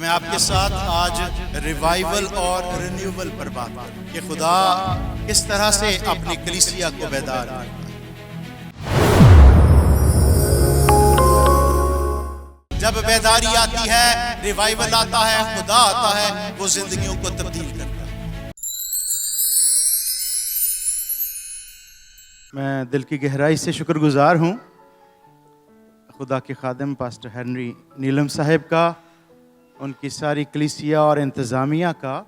میں آپ کے ساتھ آج ریوائیول اور رینیول پر بات کروں کہ خدا کس طرح سے اپنی کلیسیا کو بیدار کرتا ہے۔ جب بیداری آتی ہے، ریوائیول آتا ہے، خدا آتا ہے، وہ زندگیوں کو تبدیل کرتا ہے۔ میں دل کی گہرائی سے شکر گزار ہوں خدا کے خادم پاسٹر ہنری نیلم صاحب کا، ان کی ساری کلیسیا اور انتظامیہ کا،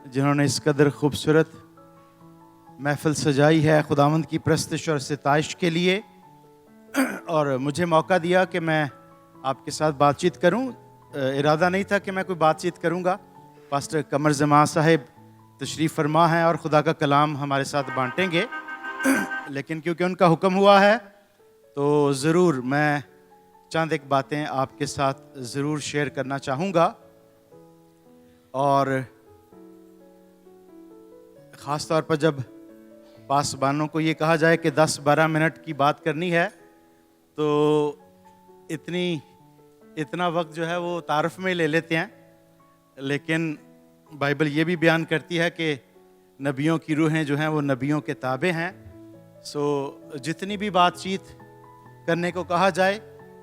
جنہوں نے اس قدر خوبصورت محفل سجائی ہے خداوند کی پرستش اور ستائش کے لیے، اور مجھے موقع دیا کہ میں آپ کے ساتھ بات چیت کروں۔ ارادہ نہیں تھا کہ میں کوئی بات چیت کروں گا۔ پاسٹر قمر زمان صاحب تشریف فرما ہیں اور خدا کا کلام ہمارے ساتھ بانٹیں گے، لیکن کیونکہ ان کا حکم ہوا ہے تو ضرور میں چند ایک باتیں آپ کے ساتھ ضرور شیئر کرنا چاہوں گا، اور خاص طور پر جب پاسبانوں کو یہ کہا جائے کہ 10-12 منٹ کی بات کرنی ہے تو اتنا وقت جو ہے وہ تعارف میں لے لیتے ہیں، لیکن بائبل یہ بھی بیان کرتی ہے کہ نبیوں کی روحیں جو ہیں وہ نبیوں کے تابع ہیں۔ جتنی بھی بات چیت کرنے کو کہا جائے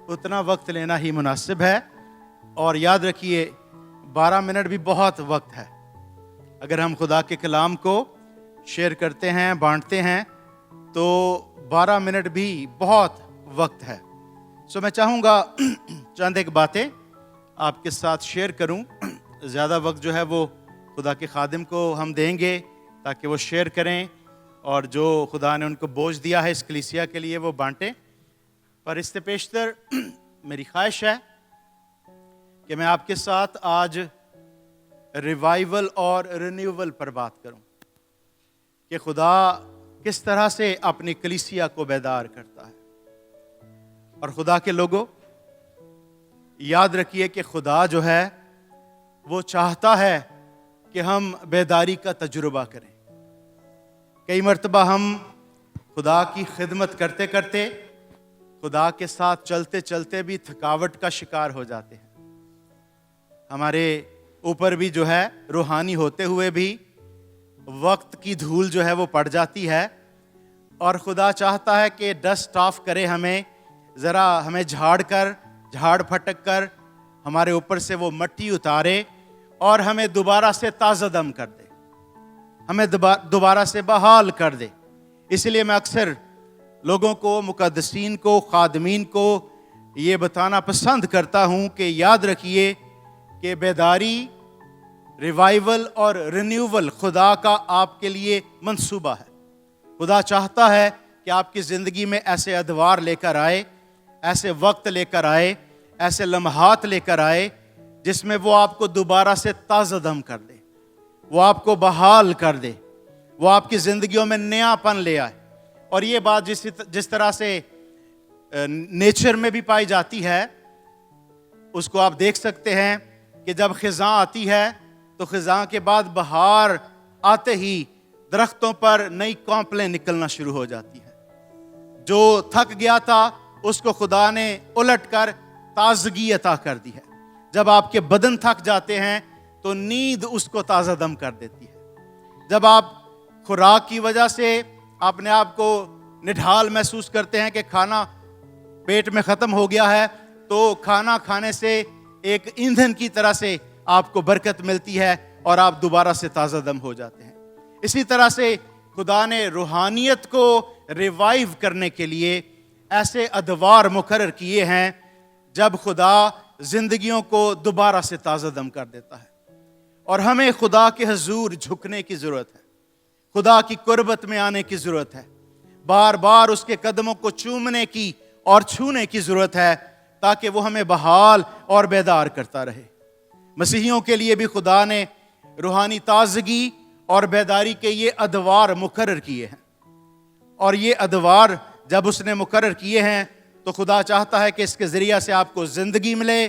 اتنا وقت لینا ہی مناسب ہے، اور یاد رکھیے 12 منٹ بھی بہت وقت ہے۔ اگر ہم خدا کے کلام کو شیئر کرتے ہیں، بانٹتے ہیں، تو 12 منٹ بھی بہت وقت ہے۔ میں چاہوں گا چند ایک باتیں آپ کے ساتھ شیئر کروں۔ زیادہ وقت جو ہے وہ خدا کے خادم کو ہم دیں گے تاکہ وہ شیئر کریں، اور جو خدا نے ان کو بوجھ دیا ہے اس کلیسیا کے لیے وہ بانٹیں۔ پر اس سے پیشتر میری خواہش ہے کہ میں آپ کے ساتھ آج ریوائیول اور رینیول پر بات کروں کہ خدا کس طرح سے اپنی کلیسیا کو بیدار کرتا ہے۔ اور خدا کے لوگوں، یاد رکھیے کہ خدا جو ہے وہ چاہتا ہے کہ ہم بیداری کا تجربہ کریں۔ کئی مرتبہ ہم خدا کی خدمت کرتے کرتے، خدا کے ساتھ چلتے چلتے بھی تھکاوٹ کا شکار ہو جاتے ہیں۔ ہمارے اوپر بھی جو ہے روحانی ہوتے ہوئے بھی وقت کی دھول جو ہے وہ پڑ جاتی ہے، اور خدا چاہتا ہے کہ ڈسٹ آف کرے، ہمیں جھاڑ پھٹک کر ہمارے اوپر سے وہ مٹی اتارے اور ہمیں دوبارہ سے تازہ دم کر دے، ہمیں دوبارہ سے بحال کر دے۔ اس لیے میں اکثر لوگوں کو، مقدسین کو، خادمین کو یہ بتانا پسند کرتا ہوں کہ یاد رکھیے کہ بیداری، ریوائیول اور رینیول خدا کا آپ کے لیے منصوبہ ہے۔ خدا چاہتا ہے کہ آپ کی زندگی میں ایسے ادوار لے کر آئے، ایسے وقت لے کر آئے، ایسے لمحات لے کر آئے جس میں وہ آپ کو دوبارہ سے تازہ دم کر دے، وہ آپ کو بحال کر دے، وہ آپ کی زندگیوں میں نیا پن لے آئے۔ اور یہ بات جس طرح سے نیچر میں بھی پائی جاتی ہے، اس کو آپ دیکھ سکتے ہیں کہ جب خزاں آتی ہے تو خزاں کے بعد بہار آتے ہی درختوں پر نئی کونپلیں نکلنا شروع ہو جاتی ہیں۔ جو تھک گیا تھا اس کو خدا نے الٹ کر تازگی عطا کر دی ہے۔ جب آپ کے بدن تھک جاتے ہیں تو نیند اس کو تازہ دم کر دیتی ہے۔ جب آپ خوراک کی وجہ سے اپنے آپ کو نڈھال محسوس کرتے ہیں کہ کھانا پیٹ میں ختم ہو گیا ہے، تو کھانا کھانے سے ایک ایندھن کی طرح سے آپ کو برکت ملتی ہے اور آپ دوبارہ سے تازہ دم ہو جاتے ہیں۔ اسی طرح سے خدا نے روحانیت کو ریوائیو کرنے کے لیے ایسے ادوار مقرر کیے ہیں جب خدا زندگیوں کو دوبارہ سے تازہ دم کر دیتا ہے، اور ہمیں خدا کے حضور جھکنے کی ضرورت ہے، خدا کی قربت میں آنے کی ضرورت ہے، بار بار اس کے قدموں کو چومنے کی اور چھونے کی ضرورت ہے تاکہ وہ ہمیں بحال اور بیدار کرتا رہے۔ مسیحیوں کے لیے بھی خدا نے روحانی تازگی اور بیداری کے یہ ادوار مقرر کیے ہیں، اور یہ ادوار جب اس نے مقرر کیے ہیں تو خدا چاہتا ہے کہ اس کے ذریعہ سے آپ کو زندگی ملے،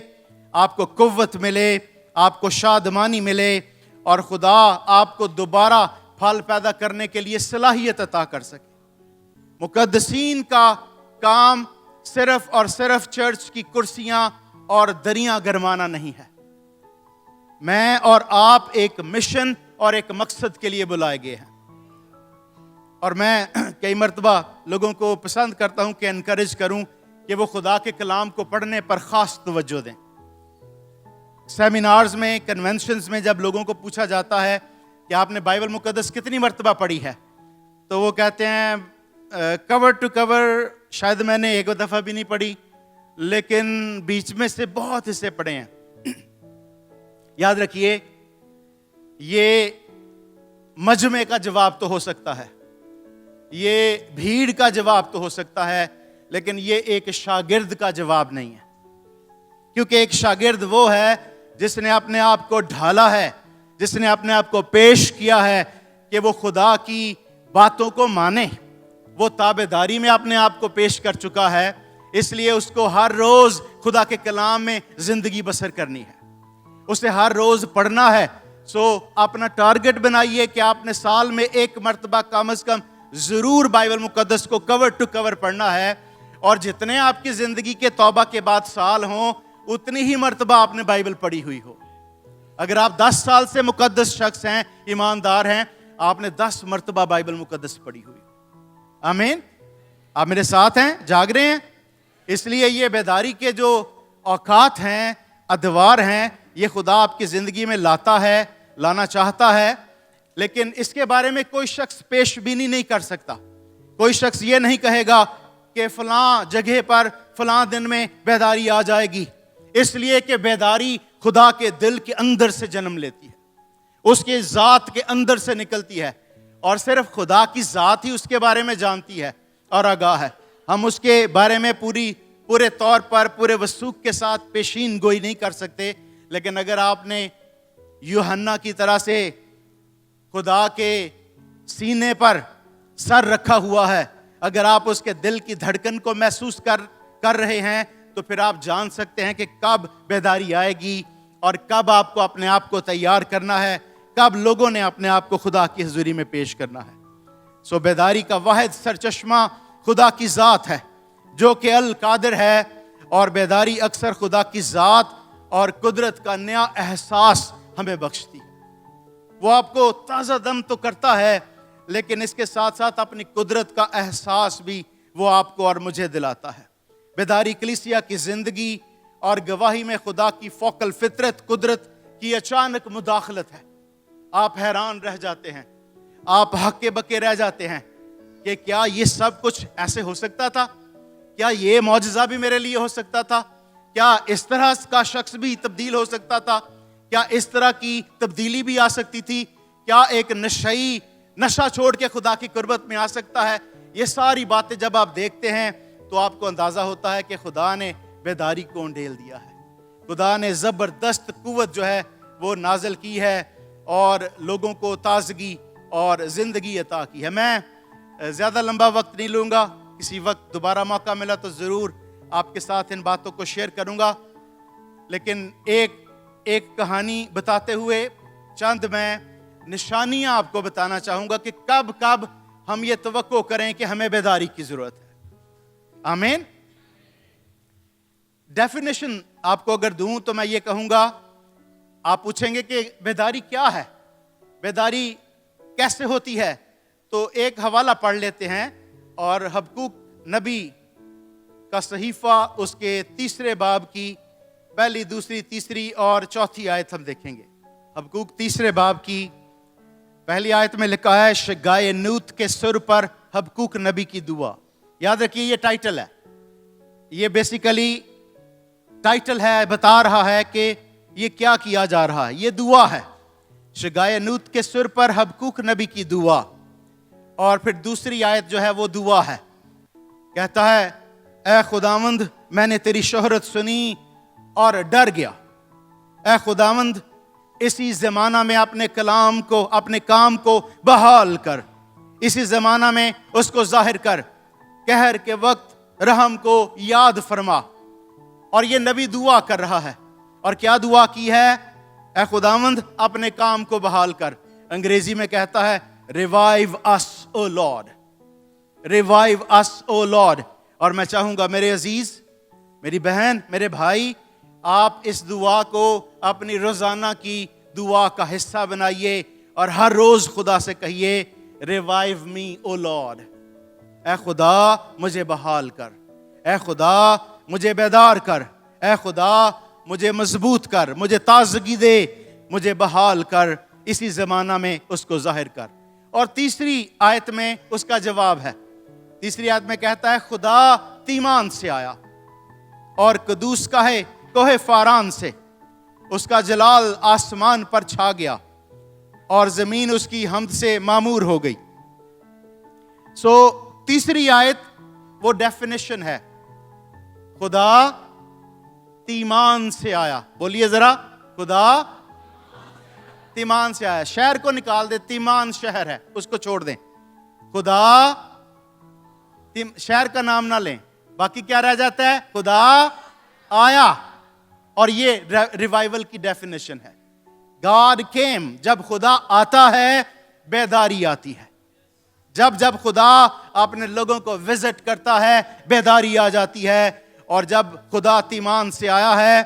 آپ کو قوت ملے، آپ کو شادمانی ملے، اور خدا آپ کو دوبارہ پھل پیدا کرنے کے لیے صلاحیت عطا کر سکے۔ مقدسین کا کام صرف اور صرف چرچ کی کرسیاں اور دریاں گرمانا نہیں ہے۔ میں اور آپ ایک مشن اور ایک مقصد کے لیے بلائے گئے ہیں. اور میں کئی مرتبہ لوگوں کو پسند کرتا ہوں کہ انکریج کروں کہ وہ خدا کے کلام کو پڑھنے پر خاص توجہ دیں. سیمینارز میں، کنونشنز میں جب لوگوں کو پوچھا جاتا ہے کہ آپ نے بائبل مقدس کتنی مرتبہ پڑھی ہے، تو وہ کہتے ہیں کور ٹو کور شاید میں نے ایک دفعہ بھی نہیں پڑھی، لیکن بیچ میں سے بہت حصے پڑھے ہیں. یاد رکھیے، یہ مجمع کا جواب تو ہو سکتا ہے، یہ بھیڑ کا جواب تو ہو سکتا ہے، لیکن یہ ایک شاگرد کا جواب نہیں ہے. کیونکہ ایک شاگرد وہ ہے جس نے اپنے آپ کو ڈھالا ہے، جس نے اپنے آپ کو پیش کیا ہے کہ وہ خدا کی باتوں کو مانے. وہ تابعداری میں اپنے آپ کو پیش کر چکا ہے، اس لیے اس کو ہر روز خدا کے کلام میں زندگی بسر کرنی ہے، اسے ہر روز پڑھنا ہے. سو اپنا ٹارگٹ بنائیے کہ آپ نے سال میں ایک مرتبہ کم از کم ضرور بائبل مقدس کو کور ٹو کور پڑھنا ہے. اور جتنے آپ کی زندگی کے توبہ کے بعد سال ہوں، اتنی ہی مرتبہ آپ نے بائبل پڑھی ہوئی ہو. اگر آپ 10 سال سے مقدس شخص ہیں، ایماندار ہیں، آپ نے 10 مرتبہ بائبل مقدس پڑھی ہوئی. آمین. آپ میرے ساتھ ہیں، جاگ رہے ہیں؟ اس لیے یہ بیداری کے جو اوقات ہیں، ادوار ہیں، یہ خدا آپ کی زندگی میں لاتا ہے، لانا چاہتا ہے. لیکن اس کے بارے میں کوئی شخص پیش بینی نہیں کر سکتا. کوئی شخص یہ نہیں کہے گا کہ فلاں جگہ پر فلاں دن میں بیداری آ جائے گی، اس لیے کہ بیداری خدا کے دل کے اندر سے جنم لیتی ہے، اس کے ذات کے اندر سے نکلتی ہے، اور صرف خدا کی ذات ہی اس کے بارے میں جانتی ہے اور آگاہ ہے. ہم اس کے بارے میں پورے طور پر پورے وثوق کے ساتھ پیشین گوئی نہیں کر سکتے. لیکن اگر آپ نے یوحنا کی طرح سے خدا کے سینے پر سر رکھا ہوا ہے، اگر آپ اس کے دل کی دھڑکن کو محسوس کر رہے ہیں، تو پھر آپ جان سکتے ہیں کہ کب بیداری آئے گی اور کب آپ کو اپنے آپ کو تیار کرنا ہے، کب لوگوں نے اپنے آپ کو خدا کی حضوری میں پیش کرنا ہے. سو بیداری کا واحد سرچشمہ خدا کی ذات ہے جو کہ القادر ہے، اور بیداری اکثر خدا کی ذات اور قدرت کا نیا احساس ہمیں بخشتی. وہ آپ کو تازہ دم تو کرتا ہے، لیکن اس کے ساتھ ساتھ اپنی قدرت کا احساس بھی وہ آپ کو اور مجھے دلاتا ہے. بیداری کلیسیا کی زندگی اور گواہی میں خدا کی فوق الفطرت قدرت کی اچانک مداخلت ہے. آپ حیران رہ جاتے ہیں، آپ ہکے بکے رہ جاتے ہیں کہ کیا یہ سب کچھ ایسے ہو سکتا تھا؟ کیا یہ معجزہ بھی میرے لیے ہو سکتا تھا؟ کیا اس طرح کا شخص بھی تبدیل ہو سکتا تھا؟ کیا اس طرح کی تبدیلی بھی آ سکتی تھی؟ کیا ایک نشئی نشہ چھوڑ کے خدا کی قربت میں آ سکتا ہے؟ یہ ساری باتیں جب آپ دیکھتے ہیں تو آپ کو اندازہ ہوتا ہے کہ خدا نے بیداری کو انڈیل دیا ہے. خدا نے زبردست قوت جو ہے وہ نازل کی ہے اور لوگوں کو تازگی اور زندگی عطا کی ہے. میں زیادہ لمبا وقت نہیں لوں گا، کسی وقت دوبارہ موقع ملا تو ضرور آپ کے ساتھ ان باتوں کو شیئر کروں گا. لیکن ایک کہانی بتاتے ہوئے چند میں نشانیاں آپ کو بتانا چاہوں گا کہ کب ہم یہ توقع کریں کہ ہمیں بیداری کی ضرورت ہے. آمین. ڈیفینیشن آپ کو اگر دوں تو میں یہ کہوں گا، آپ پوچھیں گے کہ بیداری کیا ہے، بیداری کیسے ہوتی ہے؟ تو ایک حوالہ پڑھ لیتے ہیں، اور حبقوق نبی کا صحیفہ اس کے 3 باب کی 1، 2، 3 اور 4 آیت ہم دیکھیں گے. حبقوق 3 باب کی 1 آیت میں لکھا ہے، شگائے نوت کے سر پر حبقوق نبی کی دعا. یاد رکھیے یہ ٹائٹل ہے، یہ بیسیکلی ٹائٹل ہے، بتا رہا ہے کہ یہ کیا جا رہا ہے. یہ دعا ہے، شگائے نوت کے سر پر حبقوق نبی کی دعا. اور پھر دوسری آیت جو ہے وہ دعا ہے، کہتا ہے، اے خداوند میں نے تیری شہرت سنی اور ڈر گیا. اے خداوند اسی زمانہ میں اپنے کام کو بحال کر، اسی زمانہ میں اس کو ظاہر کر، قہر کے وقت رحم کو یاد فرما. اور یہ نبی دعا کر رہا ہے، اور کیا دعا کی ہے؟ اے خداوند اپنے کام کو بحال کر. انگریزی میں کہتا ہے ریوائیو اس او لارڈ، ریوائیو اس او لارڈ. اور میں چاہوں گا میرے عزیز، میری بہن، میرے بھائی، آپ اس دعا کو اپنی روزانہ کی دعا کا حصہ بنائیے اور ہر روز خدا سے کہیے ریوائیو می او لارڈ، اے خدا مجھے بحال کر، اے خدا مجھے بیدار کر، اے خدا مجھے مضبوط کر، مجھے تازگی دے، مجھے بحال کر، اسی زمانہ میں اس کو ظاہر کر۔ اور تیسری آیت میں اس کا جواب ہے، تیسری آیت میں کہتا ہے خدا تیمان سے آیا اور قدوس کا ہے کوہ فاران سے، اس کا جلال آسمان پر چھا گیا اور زمین اس کی حمد سے معمور ہو گئی۔ تیسری آیت وہ ڈیفینیشن ہے، خدا تیمان سے آیا۔ بولیے ذرا، خدا تیمان سے آیا۔ شہر کو نکال دے، تیمان شہر ہے، اس کو چھوڑ دیں۔ خدا شہر کا نام نہ لیں، باقی کیا رہ جاتا ہے؟ خدا آیا۔ اور یہ ریوائیول کی ڈیفینیشن ہے، God came۔ جب خدا آتا ہے بیداری آتی ہے، جب خدا اپنے لوگوں کو وزٹ کرتا ہے بیداری آ جاتی ہے۔ اور جب خدا تیمان سے آیا ہے،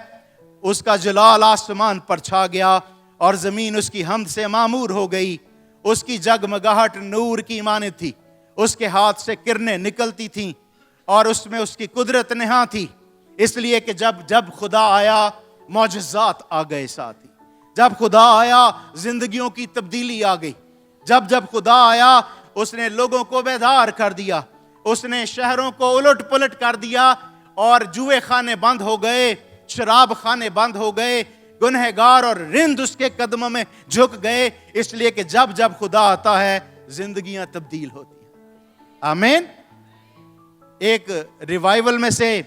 اس کا جلال آسمان پر چھا گیا اور زمین اس کی حمد سے معمور ہو گئی۔ اس کی جگمگاہٹ نور کی مانند تھی، اس کے ہاتھ سے کرنیں نکلتی تھیں اور اس میں اس کی قدرت نہاں تھی۔ اس لیے کہ جب خدا آیا معجزات آ گئے ساتھ ہی، جب خدا آیا زندگیوں کی تبدیلی آ گئی، جب خدا آیا اس نے لوگوں کو بیدار کر دیا، اس نے شہروں کو الٹ پلٹ کر دیا اور جوئے خانے بند ہو گئے، شراب خانے بند ہو گئے، گنہگار اور رند اس کے قدموں میں جھک گئے۔ اس لیے کہ جب خدا آتا ہے زندگیاں تبدیل ہوتی ہیں۔ آمین۔ ایک ریوائیول میں سے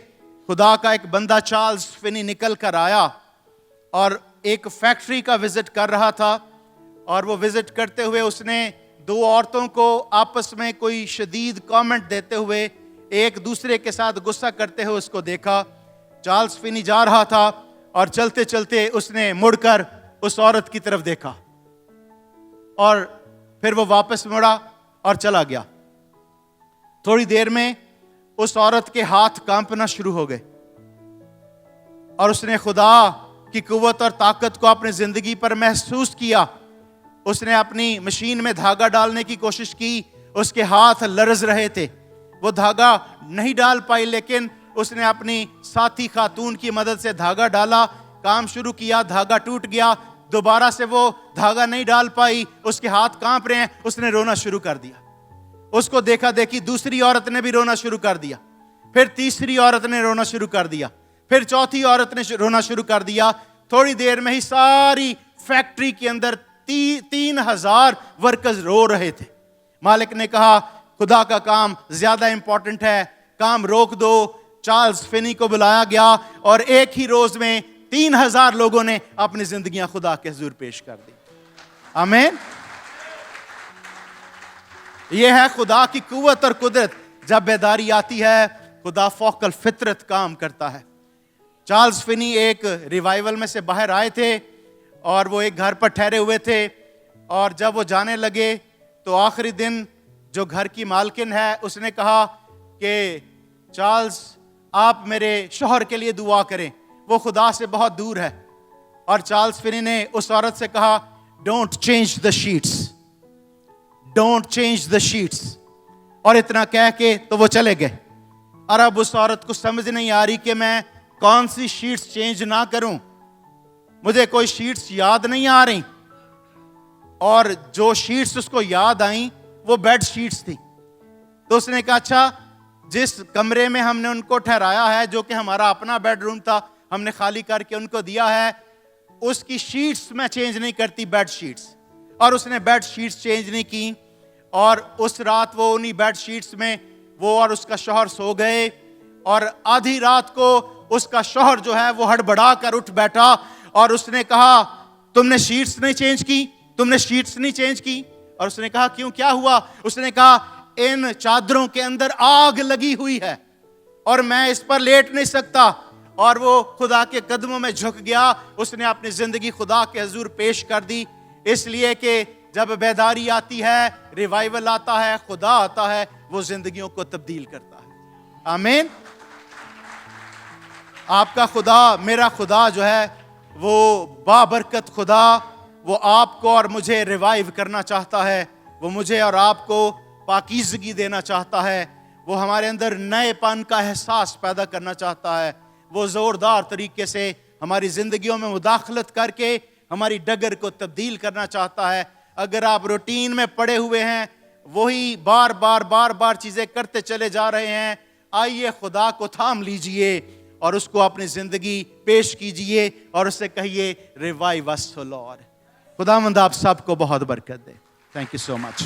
خدا کا ایک بندہ چارلز فنی نکل کر آیا اور ایک فیکٹری کا وزٹ کر رہا تھا، اور وہ وزٹ کرتے ہوئے اس نے دو عورتوں کو آپس میں کوئی شدید کامنٹ دیتے ہوئے، ایک دوسرے کے ساتھ غصہ کرتے ہوئے اس کو دیکھا۔ چارلز فنی جا رہا تھا اور چلتے چلتے اس نے مڑ کر اس عورت کی طرف دیکھا اور پھر وہ واپس مڑا اور چلا گیا۔ تھوڑی دیر میں اس عورت کے ہاتھ کانپنا شروع ہو گئے اور اس نے خدا کی قوت اور طاقت کو اپنی زندگی پر محسوس کیا۔ اس نے اپنی مشین میں دھاگا ڈالنے کی کوشش کی، اس کے ہاتھ لرز رہے تھے، وہ دھاگا نہیں ڈال پائی، لیکن اس نے اپنی ساتھی خاتون کی مدد سے دھاگا ڈالا، کام شروع کیا، دھاگا ٹوٹ گیا، دوبارہ سے وہ دھاگا نہیں ڈال پائی، اس کے ہاتھ کانپ رہے ہیں، اس نے رونا شروع کر دیا۔ اس کو دیکھا دیکھی دوسری عورت نے بھی رونا شروع کر دیا، پھر تیسری عورت نے رونا شروع کر دیا، پھر چوتھی عورت نے رونا شروع کر دیا۔ تھوڑی دیر میں ہی ساری فیکٹری کے اندر 3000 ورکرز رو رہے تھے۔ مالک نے کہا خدا کا کام زیادہ امپورٹنٹ ہے، کام روک دو۔ چارلز فنی کو بلایا گیا اور ایک ہی روز میں 3000 لوگوں نے اپنی زندگیاں خدا کے حضور پیش کر دی۔ آمین۔ یہ ہے خدا کی قوت اور قدرت۔ جب بیداری آتی ہے خدا فوق الفطرت کام کرتا ہے۔ چارلز فنی ایک ریوائیول میں سے باہر آئے تھے اور وہ ایک گھر پر ٹھہرے ہوئے تھے، اور جب وہ جانے لگے تو آخری دن جو گھر کی مالکن ہے اس نے کہا کہ چارلز آپ میرے شوہر کے لیے دعا کریں، وہ خدا سے بہت دور ہے۔ اور چارلز فنی نے اس عورت سے کہا don't change the sheets, don't change the sheets, اور اتنا کہہ کے تو وہ چلے گئے۔ اور اب اس عورت کو سمجھ نہیں آ رہی کہ میں کون سی شیٹس چینج نہ کروں، مجھے کوئی شیٹس یاد نہیں آ رہی، اور جو شیٹس اس کو یاد آئیں وہ بیڈ شیٹس تھی۔ تو اس نے کہا اچھا، جس کمرے میں ہم نے ان کو ٹھہرایا ہے جو کہ ہمارا اپنا بیڈ روم تھا، ہم نے خالی کر کے ان کو دیا ہے، اس کی شیٹس میں چینج نہیں کرتی، بیڈ شیٹس۔ اور اس نے بیڈ شیٹس چینج نہیں کی، اور اس رات وہ انہی بیڈ شیٹس میں وہ اور اس کا شوہر سو گئے۔ اور آدھی رات کو اس کا شوہر جو ہے وہ ہڑبڑا کر اٹھ بیٹھا اور اس نے کہا تم نے شیٹس نہیں چینج کی، تم نے شیٹس نہیں چینج کی۔ اور اس نے کہا کیوں، کیا ہوا؟ اس نے کہا ان چادروں کے اندر آگ لگی ہوئی ہے اور میں اس پر لیٹ نہیں سکتا۔ اور وہ خدا کے قدموں میں جھک گیا، اس نے اپنی زندگی خدا کے حضور پیش کر دی۔ اس لیے کہ جب بیداری آتی ہے، ریوائیول آتا ہے، خدا آتا ہے، وہ زندگیوں کو تبدیل کرتا ہے۔ آمین۔ آپ کا خدا, میرا خدا جو ہے وہ بابرکت خدا, وہ آپ کو اور مجھے ریوائیو کرنا چاہتا ہے. وہ مجھے اور آپ کو پاکیزگی دینا چاہتا ہے. وہ ہمارے اندر نئے پن کا احساس پیدا کرنا چاہتا ہے. وہ زوردار طریقے سے ہماری زندگیوں میں مداخلت کر کے ہماری ڈگر کو تبدیل کرنا چاہتا ہے. اگر آپ روٹین میں پڑے ہوئے ہیں, وہی بار بار چیزیں کرتے چلے جا رہے ہیں, آئیے خدا کو تھام لیجئے اور اس کو اپنی زندگی پیش کیجئے اور اس سے کہیے ریوائیو اس او لارڈ. خداوند آپ سب کو بہت برکت دے. Thank you so much.